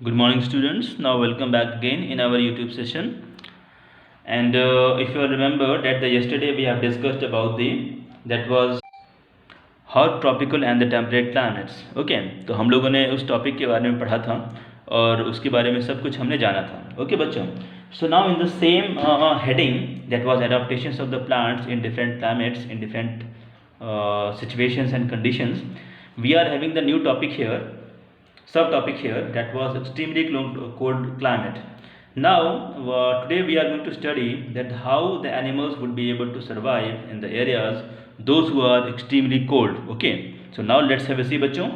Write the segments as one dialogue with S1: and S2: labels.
S1: Good morning, students. Now, welcome back again in our YouTube session. And if you remember that yesterday we have discussed about that was hot tropical and the temperate climates. Okay, तो हम लोगों ने उस topic के बारे में पढ़ा था और उसके बारे में सब कुछ हमने जाना था. Okay, बच्चों. So now in the same heading that was adaptations of the plants in different climates in different situations and conditions, we are having the new topic here, subtopic here, that was extremely cold climate. Now today we are going to study that how the animals would be able to survive in the areas those who are extremely cold. Okay, so now let's have a see बच्चों.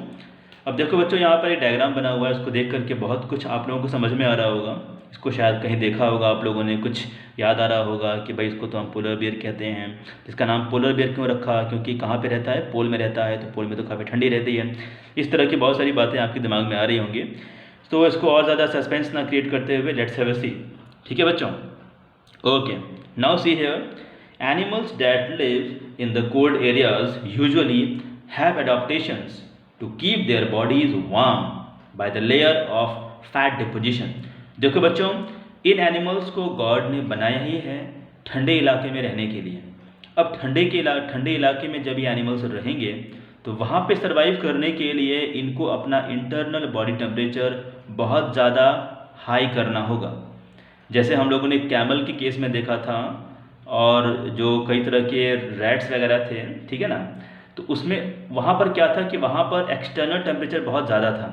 S1: अब देखो बच्चों, यहाँ पर एक diagram बना हुआ है, उसको देख करके बहुत कुछ आप लोगों को समझ में आ रहा होगा. इसको शायद कहीं देखा होगा आप लोगों ने, कुछ याद आ रहा होगा कि भाई इसको तो हम पोलर बियर कहते हैं. इसका नाम पोलर बियर क्यों रखा? क्योंकि कहाँ पे रहता है? पोल में रहता है, तो पोल में तो काफ़ी ठंडी रहती है. इस तरह की बहुत सारी बातें आपके दिमाग में आ रही होंगी. तो इसको और ज़्यादा सस्पेंस ना क्रिएट करते हुए लेट्स हैव अ सी. ठीक है बच्चों. Okay, now see here, animals that live in the cold areas usually have adaptations to keep their bodies warm by the layer of fat deposition. देखो बच्चों, इन एनिमल्स को God ने बनाया ही है ठंडे इलाके में रहने के लिए. अब ठंडे इलाके में जब ये एनिमल्स रहेंगे तो वहाँ पे सर्वाइव करने के लिए इनको अपना इंटरनल बॉडी टेम्परेचर बहुत ज़्यादा हाई करना होगा. जैसे हम लोगों ने कैमल के केस में देखा था और जो कई तरह के रैट्स वगैरह थे, ठीक है ना, तो उसमें वहाँ पर क्या था कि वहाँ पर एक्सटर्नल टेम्परेचर बहुत ज़्यादा था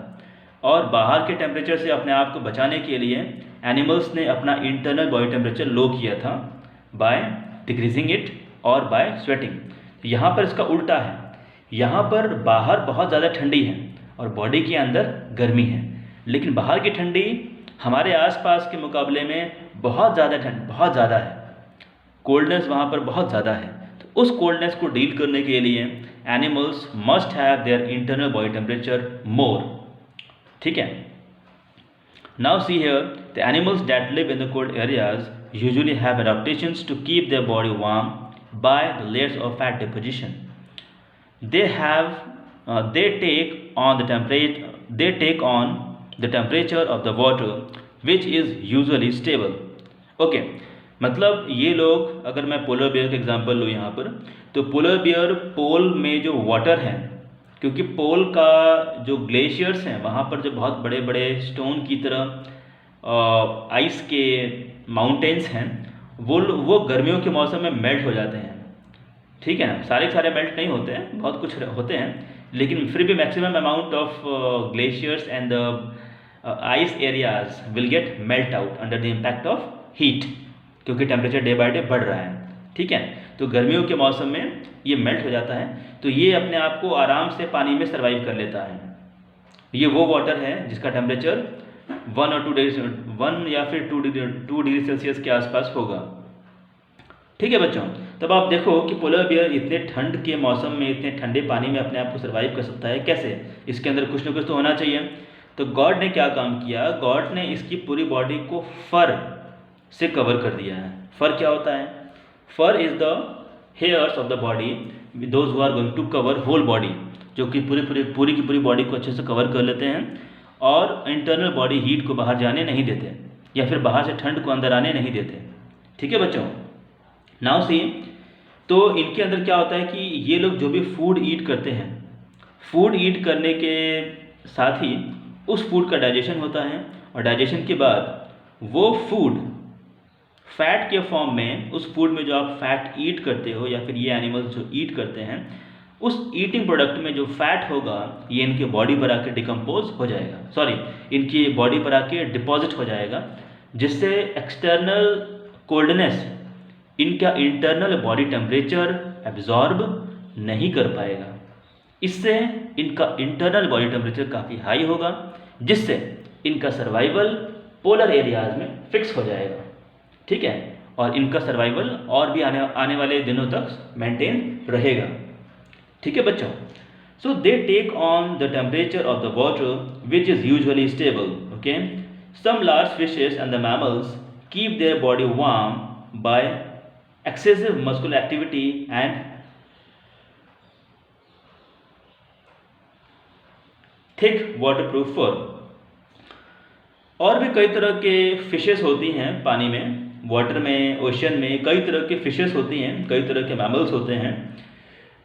S1: और बाहर के टेम्परेचर से अपने आप को बचाने के लिए एनिमल्स ने अपना इंटरनल बॉडी टेम्परेचर लो किया था बाय डिक्रीजिंग इट और बाय स्वेटिंग. यहाँ पर इसका उल्टा है. यहाँ पर बाहर बहुत ज़्यादा ठंडी है और बॉडी के अंदर गर्मी है, लेकिन बाहर की ठंडी हमारे आसपास के मुकाबले में बहुत ज़्यादा है. कोल्डनेस वहाँ पर बहुत ज़्यादा है. तो उस कोल्डनेस को डील करने के लिए animals must have their internal body temperature more. ठीक है. Now see here, the animals that live in the cold areas usually have adaptations to keep their body warm by the layers of fat deposition. They take on the temperature of the water which is usually stable. Okay, मतलब ये लोग, अगर मैं polar bear का example लूँ यहाँ पर, तो पोलर बियर पोल में जो वाटर है, क्योंकि पोल का जो ग्लेशियर्स हैं वहाँ पर जो बहुत बड़े बड़े स्टोन की तरह आइस के माउंटेन्स हैं, वो गर्मियों के मौसम में मेल्ट हो जाते हैं. ठीक है ना, सारे मेल्ट नहीं होते हैं, बहुत कुछ होते हैं, लेकिन फिर भी maximum amount of glaciers and the ice areas will get melt out under the impact of heat, क्योंकि टेम्परेचर डे बाय डे बढ़ रहा है. ठीक है, तो गर्मियों के मौसम में ये मेल्ट हो जाता है, तो ये अपने आप को आराम से पानी में सर्वाइव कर लेता है. ये वो वाटर है जिसका टेम्परेचर 1 या फिर 2 डिग्री सेल्सियस के आसपास होगा. ठीक है बच्चों, तब आप देखो कि पोलर बियर इतने ठंड के मौसम में इतने ठंडे पानी में अपने आप को सर्वाइव कर सकता है कैसे? इसके अंदर कुछ ना कुछ तो होना चाहिए. तो गॉड ने क्या काम किया? गॉड ने इसकी पूरी बॉडी को फर से कवर कर दिया है. फर क्या होता है? Fur is the hairs of the body those who are going to cover whole body, जो कि पूरी की पूरी बॉडी को अच्छे से कवर कर लेते हैं और इंटरनल बॉडी हीट को बाहर जाने नहीं देते, या फिर बाहर से ठंड को अंदर आने नहीं देते. ठीक है बच्चों. नाउ सी, तो इनके अंदर क्या होता है कि ये लोग जो भी फूड ईट करते हैं, फूड ईट करने के साथ ही उस फूड का डाइजेशन होता है, और डाइजेशन के बाद वो फूड फैट के फॉर्म में, उस फूड में जो आप फैट ईट करते हो या फिर ये एनिमल्स जो ईट करते हैं, उस ईटिंग प्रोडक्ट में जो फैट होगा ये इनके बॉडी पर आके डिकम्पोज हो जाएगा, इनकी बॉडी पर आके डिपॉजिट हो जाएगा, जिससे एक्सटर्नल कोल्डनेस इनका इंटरनल बॉडी टेम्परेचर एब्जॉर्ब नहीं कर पाएगा. इससे इनका इंटरनल बॉडी टेम्परेचर काफ़ी हाई होगा, जिससे इनका सर्वाइवल पोलर एरियाज में फिक्स हो जाएगा. ठीक है, और इनका सर्वाइवल और भी आने वाले दिनों तक मेंटेन रहेगा. ठीक है बच्चों. So they take on the temperature of the water which is usually stable. Okay, some large fishes and the mammals keep their body warm by excessive muscular activity and thick waterproof fur. और भी कई तरह के fishes होती हैं पानी में, water में, ओशन में कई तरह के फिशेस होती हैं, कई तरह के मैमल्स होते हैं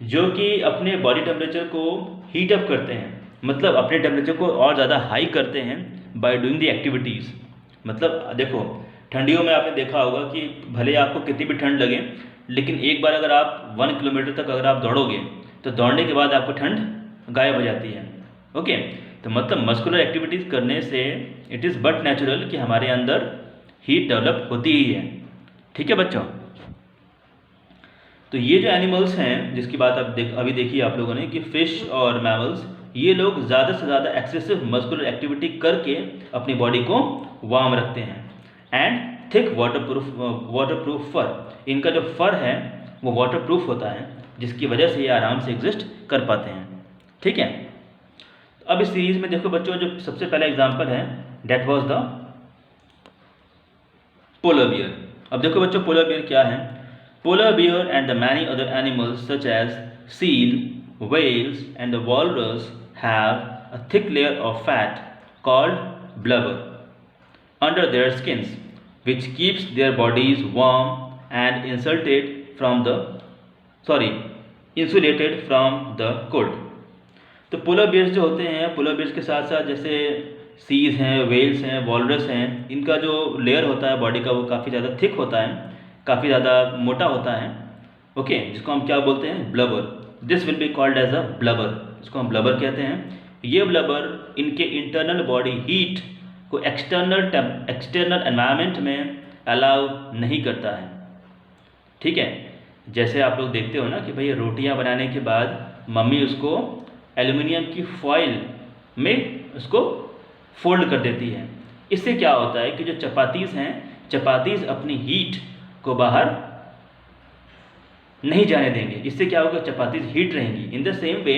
S1: जो कि अपने बॉडी टेम्परेचर को हीट अप करते हैं, मतलब अपने टेम्परेचर को और ज़्यादा हाई करते हैं बाय डूइंग द एक्टिविटीज़। मतलब देखो, ठंडियों में आपने देखा होगा कि भले आपको कितनी भी ठंड लगे, लेकिन एक बार अगर आप 1 किलोमीटर तक अगर आप दौड़ोगे तो दौड़ने के बाद आपको ठंड गायब हो जाती है। ओके, तो मतलब मस्कुलर एक्टिविटीज़ करने से इट इज़ बट नेचुरल कि हमारे अंदर हीट डेवलप होती ही है। ठीक है बच्चों, तो ये जो एनिमल्स हैं जिसकी बात अभी देखी आप लोगों ने कि फ़िश और मैमल्स, ये लोग ज़्यादा से ज़्यादा एक्सेसिव मस्कुलर एक्टिविटी करके अपनी बॉडी को वार्म रखते हैं। एंड थिक वाटरप्रूफ फर, इनका जो फर है वो वाटरप्रूफ होता है, जिसकी वजह से ये आराम से एग्जिस्ट कर पाते हैं। ठीक है, अब इस सीरीज़ में देखो बच्चों, जो सबसे पहला एग्जाम्पल है that was the polar bear. अब देखो बच्चों, पोलर बियर क्या है। Polar bear and the many other animals such as seal, whales and the walrus have a thick layer of fat called blubber under their skins, which keeps their bodies warm and insulated from the cold. तो polar bears जो होते हैं, polar bears के साथ साथ जैसे seize हैं, Wales हैं, वॉलरस हैं, इनका जो लेयर होता है बॉडी का वो काफ़ी ज़्यादा थिक होता है, काफ़ी ज़्यादा मोटा होता है। ओके, जिसको हम क्या बोलते हैं, blubber. This will be called as a blubber, इसको हम ब्लबर कहते हैं। ये ब्लबर इनके इंटरनल बॉडी हीट को एक्सटर्नल एनवायरनमेंट में अलाउ नहीं करता है। ठीक है, जैसे आप लोग देखते हो ना कि भाई रोटियां बनाने के बाद मम्मी उसको एल्युमिनियम की फॉइल में उसको फोल्ड कर देती है। इससे क्या होता है कि जो चपातीज़ हैं, चपातीज़ अपनी हीट को बाहर नहीं जाने देंगे। इससे क्या होगा, चपातीज़ हीट रहेंगी। In the same way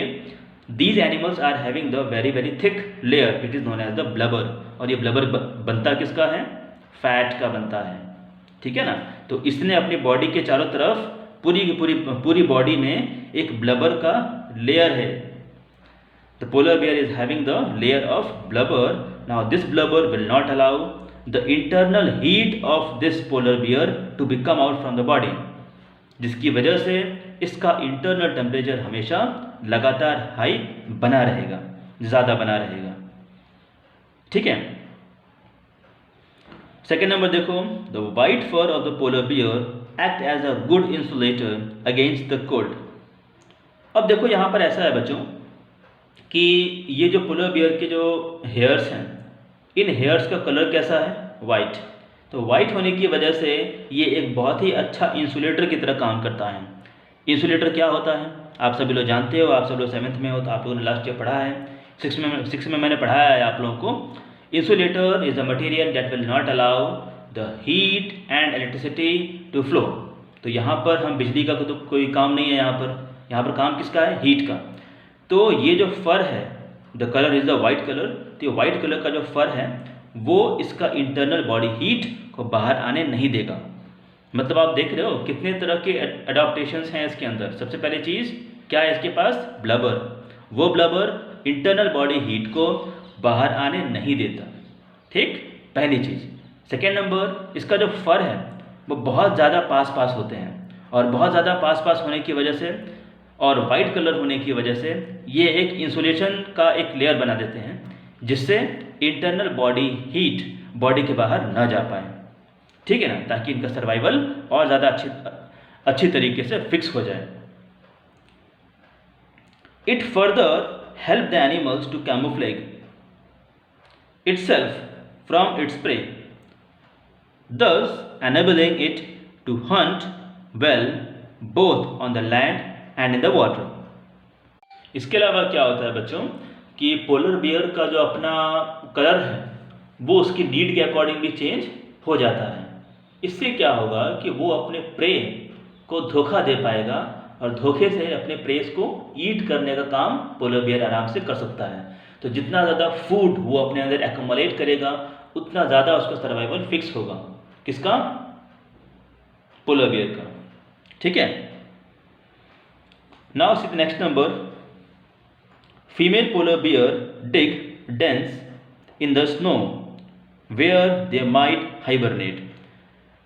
S1: these animals are having the very very thick layer, it is known as the blubber. और ये ब्लबर बनता किसका है, फैट का बनता है। ठीक है ना, तो इसने अपनी बॉडी के चारों तरफ पूरी की पूरी बॉडी में एक ब्लबर का लेयर है। The polar bear is having the layer of blubber. Now this blubber will not allow the internal heat of this polar bear to be come out from the body, जिसकी वजह से इसका internal temperature हमेशा लगातार high बना रहेगा, ज़्यादा बना रहेगा। ठीक है, सेकेंड नंबर देखो, the white fur of the polar bear act as a good insulator against the cold. अब देखो यहाँ पर ऐसा है बच्चों कि ये जो पोलर बियर के जो हेयर्स हैं, इन हेयर्स का कलर कैसा है, वाइट। तो वाइट होने की वजह से ये एक बहुत ही अच्छा इंसुलेटर की तरह काम करता है। इंसुलेटर क्या होता है, आप सभी लोग जानते हो, आप सब लोग 7th में हो तो आप लोगों ने लास्ट ईयर पढ़ा है, 6 में मैंने पढ़ाया है आप लोगों को। Insulator is a material that will not allow the heat and electricity to flow. तो यहाँ पर हम बिजली का तो कोई काम नहीं है, यहाँ पर काम किसका है, हीट का। तो ये जो फर है, the colour is the white colour, तो ये वाइट कलर का जो फर है वो इसका इंटरनल बॉडी हीट को बाहर आने नहीं देगा। मतलब आप देख रहे हो कितने तरह के अडॉप्टेशंस हैं इसके अंदर। सबसे पहली चीज़ क्या है इसके पास, ब्लबर। वो ब्लबर इंटरनल बॉडी हीट को बाहर आने नहीं देता। ठीक, पहली चीज़। सेकेंड नंबर, इसका जो फर है वो बहुत ज़्यादा पास होते हैं, और बहुत ज़्यादा पास होने की वजह से और वाइट कलर होने की वजह से ये एक इंसुलेशन का एक लेयर बना देते हैं, जिससे इंटरनल बॉडी हीट बॉडी के बाहर ना जा पाए। ठीक है ना, ताकि इनका सर्वाइवल और ज़्यादा अच्छी तरीके से फिक्स हो जाए। It further help the animals to camouflage itself from its prey, thus enabling it to hunt well both on the land and in the water. इसके अलावा क्या होता है बच्चों कि पोलर बियर का जो अपना कलर है वो उसकी नीड के अकॉर्डिंग भी चेंज हो जाता है। इससे क्या होगा कि वो अपने प्रे को धोखा दे पाएगा, और धोखे से अपने प्रेस को ईट करने का काम पोलर बियर आराम से कर सकता है। तो जितना ज़्यादा फूड वो अपने अंदर एक्यूमुलेट करेगा उतना ज़्यादा उसका सर्वाइवल फिक्स होगा। किसका, पोलर बियर का। ठीक है, now see the next number. Female polar bear dig dens in the snow where they might hibernate.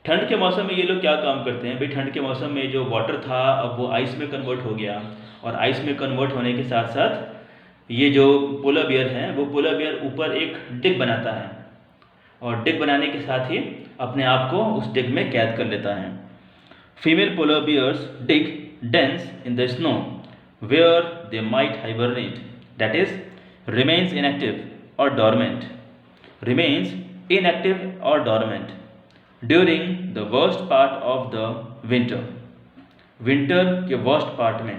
S1: ठंड के मौसम में ये लोग क्या काम करते हैं भाई, ठंड के मौसम में जो वाटर था अब वो आइस में कन्वर्ट हो गया, और आइस में कन्वर्ट होने के साथ साथ ये जो पोलर बियर है वो पोलर बियर ऊपर एक डिग बनाता है, और डिग बनाने के साथ ही अपने आप को उस डिग में कैद कर लेता है। Female polar bears dig dens in the snow where they might hibernate, that is remains inactive or dormant, remains inactive or dormant during the worst part of the winter, winter के वर्स्ट पार्ट में।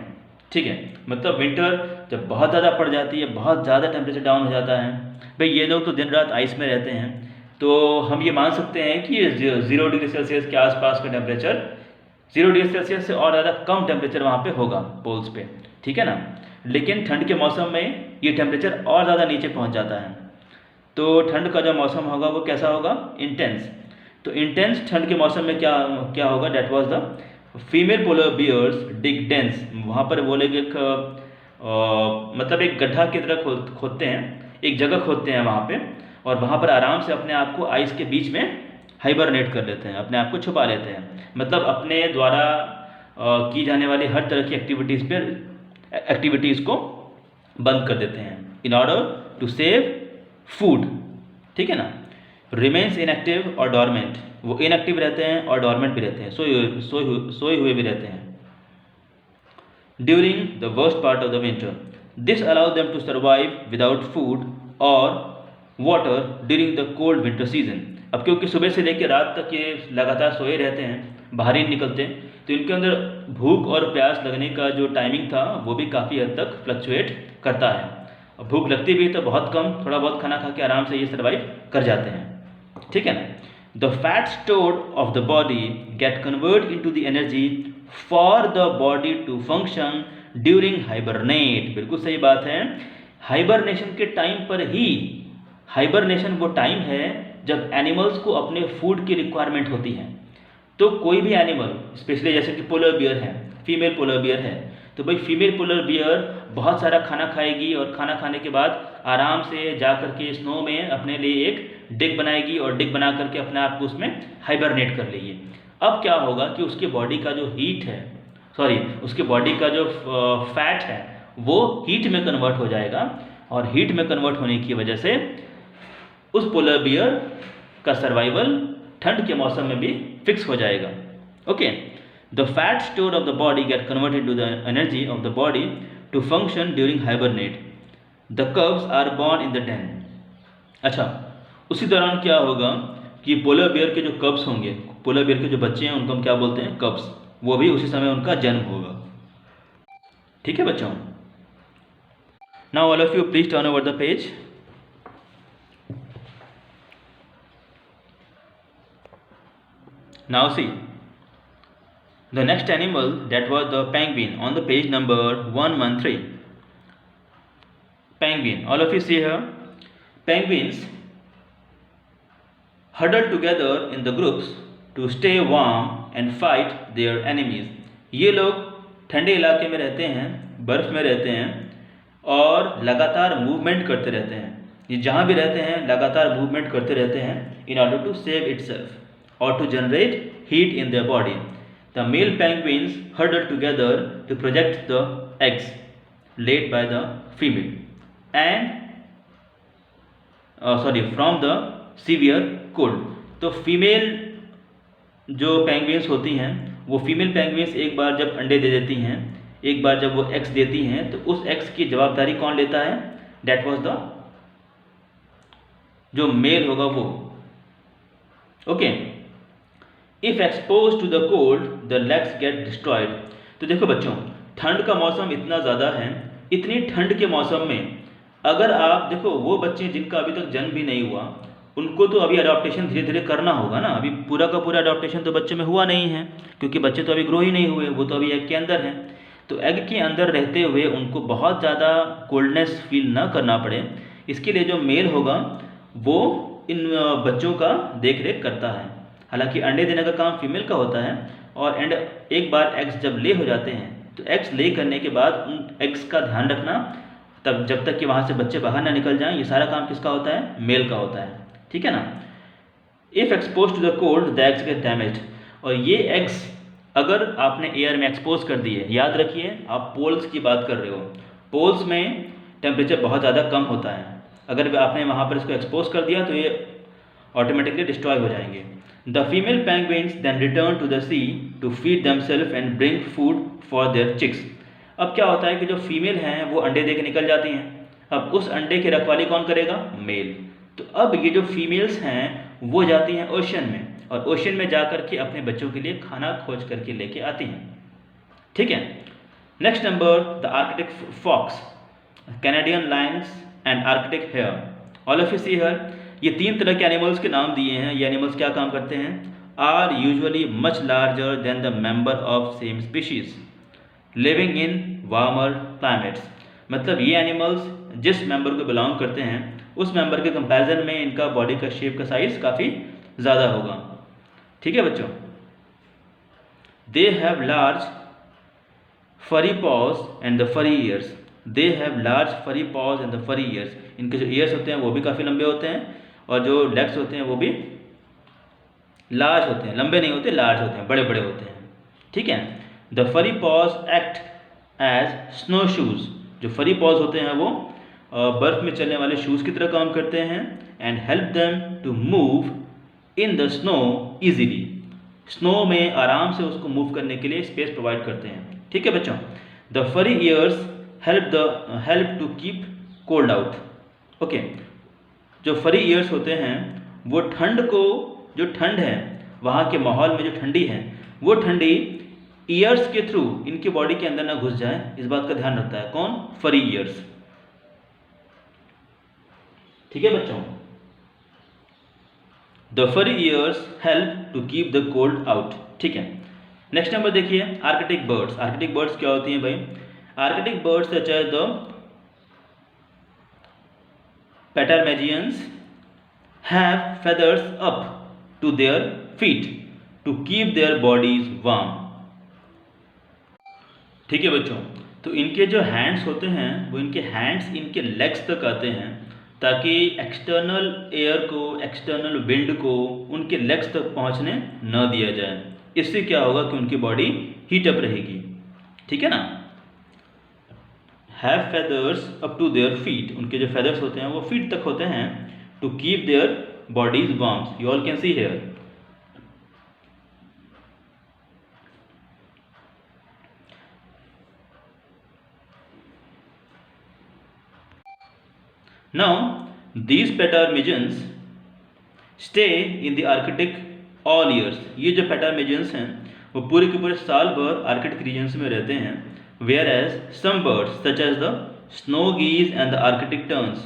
S1: ठीक है, मतलब winter जब बहुत ज़्यादा पड़ जाती है, बहुत ज़्यादा टेम्परेचर डाउन हो जाता है भाई, ये लोग तो दिन रात आइस में रहते हैं, तो हम ये मान सकते हैं कि 0 डिग्री सेल्सियस के आसपास का टेम्परेचर, 0 डिग्री सेल्सियस से और ज़्यादा कम टेम्परेचर वहाँ पे होगा पोल्स पे, ठीक है ना। लेकिन ठंड के मौसम में ये टेम्परेचर और ज़्यादा नीचे पहुँच जाता है, तो ठंड का जो मौसम होगा वो कैसा होगा, इंटेंस। तो इंटेंस ठंड के मौसम में क्या क्या होगा, that was the female polar bears dig dens, वहाँ पर वो लोग एक मतलब एक गड्ढा की तरह खोदते हैं, एक जगह खोदते हैं वहाँ पे, और वहाँ पर आराम से अपने आप को आइस के बीच में हाइबरनेट कर लेते हैं, अपने आप को छुपा लेते हैं, मतलब अपने द्वारा की जाने वाली हर तरह की एक्टिविटीज़ को बंद कर देते हैं in order to save food, ठीक है ना। रिमेन्स इनएक्टिव और डॉर्मेंट, वो इनएक्टिव रहते हैं और डॉर्मेंट भी रहते हैं, सोए हुए भी रहते हैं। During the worst part of the winter, this allow them to survive without food और water during the cold winter season. अब क्योंकि सुबह से लेकर रात तक ये लगातार सोए रहते हैं, बाहर ही निकलते हैं, तो इनके अंदर भूख और प्यास लगने का जो टाइमिंग था वो भी काफ़ी हद तक फ्लक्चुएट करता है। और भूख लगती भी तो बहुत कम, थोड़ा बहुत खाना खा के आराम से ये सर्वाइव कर जाते हैं, ठीक है ना। The fat stored of the body get convert into the energy for the body to function during hibernate. बिल्कुल सही बात है, हाइबरनेशन के टाइम पर ही, हाइबरनेशन वो टाइम है जब एनिमल्स को अपने फूड की रिक्वायरमेंट होती है। तो कोई भी एनिमल, स्पेशली जैसे कि पोलर बियर है, फीमेल पोलर बियर है, तो भाई फीमेल पोलर बियर बहुत सारा खाना खाएगी, और खाना खाने के बाद आराम से जा करके स्नो में अपने लिए एक डिग बनाएगी, और डिग बना करके अपने आप को उसमें हाइबरनेट कर लेगी। अब क्या होगा कि उसके बॉडी का जो हीट है, उसके बॉडी का जो फैट है वो हीट में कन्वर्ट हो जाएगा, और हीट में कन्वर्ट होने की वजह से उस पोलर बियर का सर्वाइवल ठंड के मौसम में भी फिक्स हो जाएगा। Okay, the fat store of the body get converted to the energy of the body to function during hibernate. The cubs are born in the den. अच्छा, उसी दौरान क्या होगा कि पोलर बियर के जो कब्स होंगे, पोलर बियर के जो बच्चे हैं उनको हम क्या बोलते हैं, कब्स, वो भी उसी समय उनका जन्म होगा। ठीक है बच्चों, now all of you please turn over the page. Now see, the next animal, that was the penguin on the page number 113. Penguin, all of you see here, penguins huddle together in the groups to stay warm and fight their enemies. ये लोग ठंडे इलाके में रहते हैं, बर्फ़ में रहते हैं, और लगातार मूवमेंट करते रहते हैं। ये जहाँ भी रहते हैं लगातार मूवमेंट करते रहते हैं in order to save itself or to generate heat in their body. The male penguins huddle together to protect the eggs laid by the female and from the severe cold. तो female जो penguins होती हैं, वो female penguins एक बार जब अंडे दे देती हैं, एक बार जब वो एग्स देती हैं, तो उस एग्स की जवाबदारी कौन लेता है, डेट वाज द जो मेल होगा वो। Okay, if expose to the cold the legs get destroyed. तो देखो बच्चों, ठंड का मौसम इतना ज़्यादा है, इतनी ठंड के मौसम में अगर आप देखो, वो बच्चे जिनका अभी तक जन्म भी नहीं हुआ, उनको तो अभी अडॉप्टेशन धीरे धीरे करना होगा ना। अभी पूरा का पूरा अडॉप्टेशन तो बच्चे में हुआ नहीं है, क्योंकि बच्चे तो अभी ग्रो ही नहीं हुए, वो तो अभी एग के अंदर हैं। तो एग के अंदर रहते हुए उनको बहुत ज़्यादा कोल्डनेस फील ना करना पड़े, इसके लिए जो मेल होगा वो इन बच्चों का देख रेख करता है। हालांकि अंडे देने का काम फीमेल का होता है, और एक बार एग्स जब ले हो जाते हैं, तो एग्स ले करने के बाद उन एग्स का ध्यान रखना, तब जब तक कि वहाँ से बच्चे बाहर ना निकल जाएं, ये सारा काम किसका होता है, मेल का होता है। ठीक है ना। If expose to the cold the eggs get damage. और ये एग्स अगर आपने एयर में एक्सपोज कर दिए, याद रखिए आप पोल्स की बात कर रहे हो, पोल्स में टेम्परेचर बहुत ज़्यादा कम होता है, अगर आपने वहाँ पर इसको एक्सपोज कर दिया तो ये ऑटोमेटिकली डिस्ट्रॉय हो जाएंगे। The female penguins then return to the sea to feed themselves and bring food for their chicks. अब क्या होता है कि जो फीमेल हैं वो अंडे दे के निकल जाती हैं, अब उस अंडे की रखवाली कौन करेगा? मेल। तो अब ये जो फीमेल्स हैं वो जाती हैं ओशन में, और ओशन में जा करके अपने बच्चों के लिए खाना खोज करके लेके आती हैं। ठीक है। Next number, the Arctic fox, Canadian lions and Arctic hare. All of you see here, ये 3 तरह के एनिमल्स के नाम दिए हैं। ये एनिमल्स क्या काम करते हैं? Are usually much larger than the member of same species living in warmer climates. मतलब ये एनिमल्स जिस मेंबर को बिलोंग करते हैं उस मेंबर के कंपैरिजन में इनका बॉडी का शेप का साइज काफ़ी ज़्यादा होगा। ठीक है बच्चों। दे हैव लार्ज फरी pause and the furry years. They have large फरी pause and the furry years. इनके जो ईयर्स होते हैं वो भी काफ़ी लंबे होते हैं, और जो लेग्स होते हैं वो भी लार्ज होते हैं, लंबे नहीं होते, लार्ज होते हैं, बड़े बड़े होते हैं। ठीक है। The furry paws act as snow shoes. जो फरी पॉज होते हैं वो बर्फ में चलने वाले शूज़ की तरह काम करते हैं। And help them to move in the snow easily. Snow में आराम से उसको मूव करने के लिए स्पेस प्रोवाइड करते हैं। ठीक है बच्चों। The furry ears help to keep cold out. Okay. जो फरी ईयर्स होते हैं वो ठंड को, जो ठंड है वहाँ के माहौल में जो ठंडी है वो ठंडी ईयर्स के थ्रू इनकी बॉडी के अंदर ना घुस जाए, इस बात का ध्यान रखता है कौन? फरी ईयर्स। ठीक है बच्चों। The furry ears help to keep the cold out. ठीक है। नेक्स्ट नंबर देखिए, आर्कटिक बर्ड्स। आर्कटिक बर्ड्स क्या होती हैं भाई? Arctic birds such as the ptarmigans have feathers up to their feet to keep their bodies warm। ठीक है बच्चों। तो इनके जो हैंड्स होते हैं वो इनके हैंड्स इनके लेग्स तक आते हैं, ताकि एक्सटर्नल एयर को, एक्सटर्नल विंड को उनके लेग्स तक पहुंचने न दिया जाए। इससे क्या होगा कि उनकी बॉडी हीट अप रहेगी। ठीक है ना। Have feathers up to their feet. उनके जो फेदर्स होते हैं वो फीट तक होते हैं। To keep their bodies warm, you all can see here। now these petarmigens stay in the Arctic all years। ये जो petarmigens हैं वो पूरे के पूरे साल भर आर्कटिक रीजन्स में रहते हैं। whereas some birds such as the snow geese and the Arctic terns,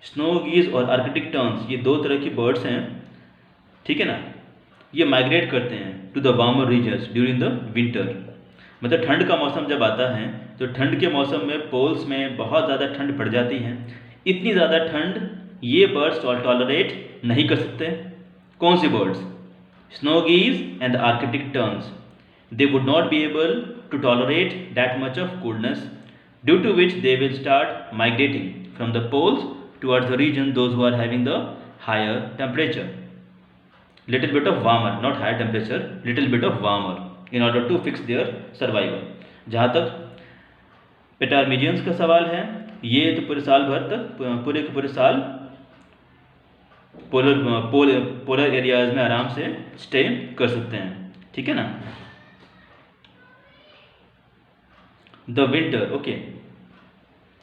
S1: snow geese और आर्कटिक टर्न्स ये 2 तरह की बर्ड्स हैं। ठीक है ना। ये माइग्रेट करते हैं to the warmer regions during the winter. मतलब ठंड का मौसम जब आता है तो ठंड के मौसम में पोल्स में बहुत ज़्यादा ठंड पड़ जाती है। इतनी ज़्यादा ठंड ये बर्ड्स टॉलरेट नहीं कर सकते। कौन सी birds? Snow geese and the Arctic terns. They would not be able to tolerate that much of coldness, due to which they will start migrating from the poles towards the region those who are having the higher temperature, little bit of warmer, not higher temperature, little bit of warmer, in order to fix their survival। जहाँ तक पेटार्मिजियंस का सवाल है, ये तो पूरे साल भर तक, पूरे के पूरे साल पोलर एरियाज में आराम से स्टे कर सकते हैं। ठीक है ना। The winter, okay.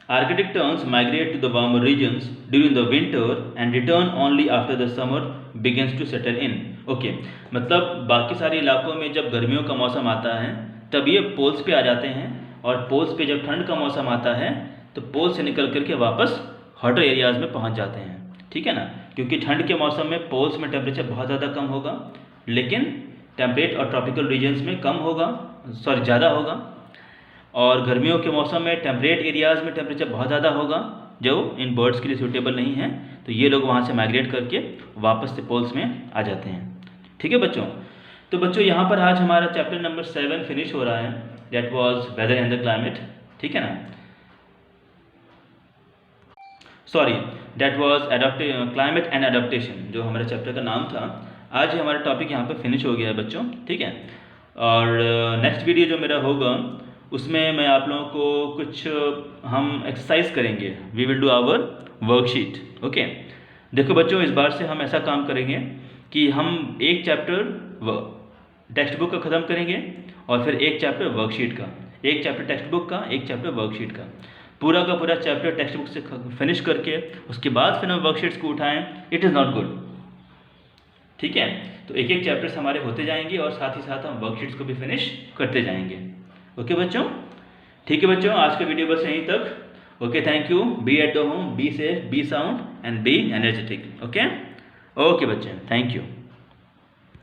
S1: Arctic terns migrate to the warmer regions during the winter and return only after the summer begins to settle in। Okay. मतलब बाकी सारे इलाकों में जब गर्मियों का मौसम आता है तब ये पोल्स पे आ जाते हैं, और पोल्स पे जब ठंड का मौसम आता है तो पोल से निकल करके वापस हॉटर एरियाज़ में पहुंच जाते हैं। ठीक है ना। क्योंकि ठंड के मौसम में पोल्स में टेम्परेचर बहुत ज़्यादा कम होगा, लेकिन टेम्परेट और ट्रॉपिकल रीजन्स में कम होगा, ज़्यादा होगा। और गर्मियों के मौसम में टेम्परेट एरियाज़ में टेम्परेचर बहुत ज़्यादा होगा जो इन बर्ड्स के लिए सूटेबल नहीं है, तो ये लोग वहाँ से माइग्रेट करके वापस से पोल्स में आ जाते हैं। ठीक है बच्चों। तो बच्चों यहाँ पर आज हमारा चैप्टर नंबर 7 फिनिश हो रहा है, that was weather and the climate. ठीक है ना। Sorry, that was climate and adaptation, जो हमारे चैप्टर का नाम था आज हमारा टॉपिक यहाँ पे फिनिश हो गया है बच्चों, ठीक है। और नेक्स्ट वीडियो जो मेरा होगा उसमें मैं आप लोगों को कुछ हम एक्सरसाइज करेंगे, we will do our worksheet, okay. देखो बच्चों, इस बार से हम ऐसा काम करेंगे कि हम एक चैप्टर टेक्स्ट बुक का ख़त्म करेंगे और फिर एक चैप्टर वर्कशीट का, एक चैप्टर टेक्स्ट बुक का, एक चैप्टर वर्कशीट का, पूरा का पूरा चैप्टर टेक्स्ट बुक से फिनिश करके उसके बाद फिर हम वर्कशीट्स को उठाएं, इट इज़ नॉट गुड, ठीक है। तो एक एक चैप्टर्स हमारे होते जाएंगे और साथ ही साथ हम वर्कशीट्स को भी फिनिश करते जाएंगे, ओके बच्चों। ठीक है बच्चों, आज का वीडियो बस यहीं तक, okay. Thank you. Be at the home, be safe, be sound and be energetic, okay. Okay बच्चे, थैंक यू।